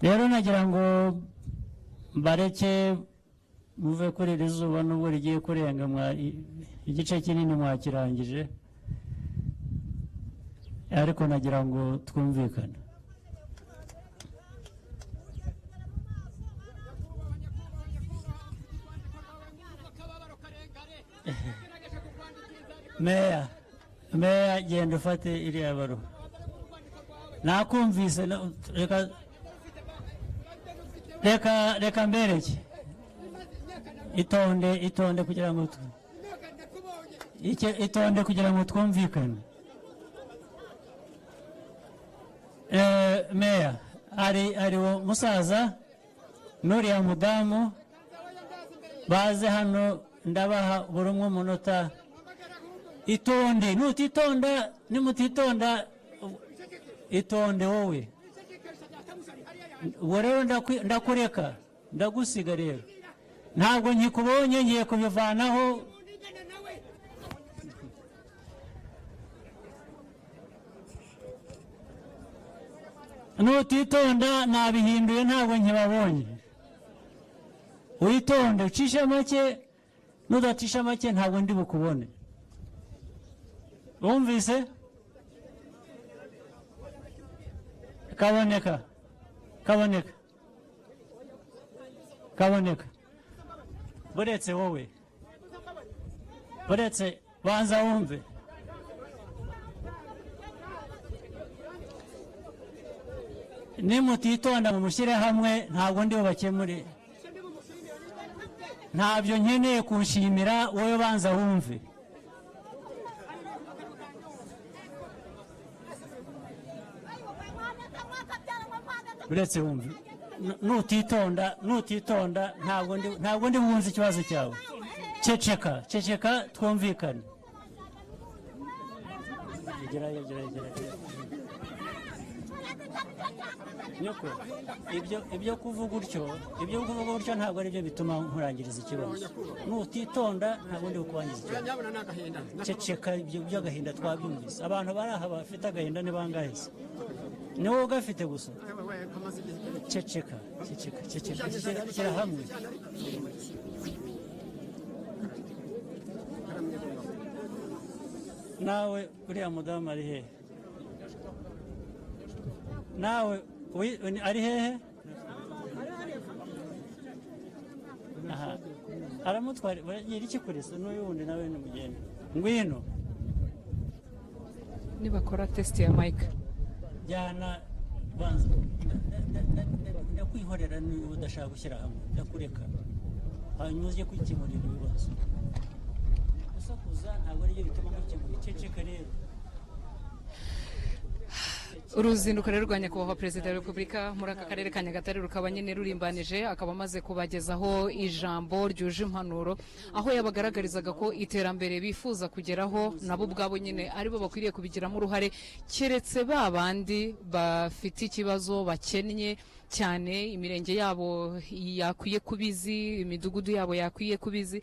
rero nagira ngo bareke muve kuri iri zuba n'ubwo rigiye kurenga igice kinini mwakirangije ariko nagira ngo twumvikane meya genda ufate iriya baruwa nakumvise reka mbereke itonde kugira ngo itonde kugira ngo twumvikane meya ari uwo musaza n'uriya mudamu baze hano ndabaha buri umwe umunota itonde nutitonda nimutitonda itonde wowe ubu rero ndakureka ndagusiga rero ntabwo nkikubonye ngiye kubivanaho nutitonda nabihinduye ntabwo nkibabonye witonde ucishe make nudacisha make ntabwo ndi bukubone wumvise kaboneka buretse wowe buretse banza wumve nimutitonda mumushyire hamwe ntabwo ndi bubakemure ntabyo nkeneye kunshimira wowe banza wumve uretse wumve nutitonda ntabwo ndi bwumve ikibazo cyawe ceceka twumvikane nyoko ibyo kuvuga utyo ntabwo ari byo bituma nkurangiriza ikibazo nutitonda ntabwo ndi bukubangiza ikibazo ceceka ibyo by'agahinda twabyumvise abantu bari aha bafite agahinda ni bangahe se ni wowe ugafite gusa ceceka shyira hamwe nawe uriya mudamu ari hehe nawe ari hehe aha aramutwara baragira iki kuri se n'uyu wundi nawe ni mugende ngwino nibakora test ya mike jyana banza ndakwihorera niba udashaka gushyira hamwe ndakureka hanyuma ujye kwikemurira ibibazo gusakuza ntabwo aribyo bituma mukemura ceceka rero uruzinduko rero rwa nyakubahwa perezida wa repubulika muri aka karere ka Nyagatare rukaba nyine rurimbanije akaba amaze kubagezaho ijambo ryuje impanuro aho yabagaragarizaga ko iterambere bifuza kugeraho nabo ubwabo nyine aribo bakwiriye kubigiramo uruhare keretse ba bandi bafite ikibazo bakennye cyane imirenge yabo yakwiye kubizi imidugudu yabo yakwiye kubizi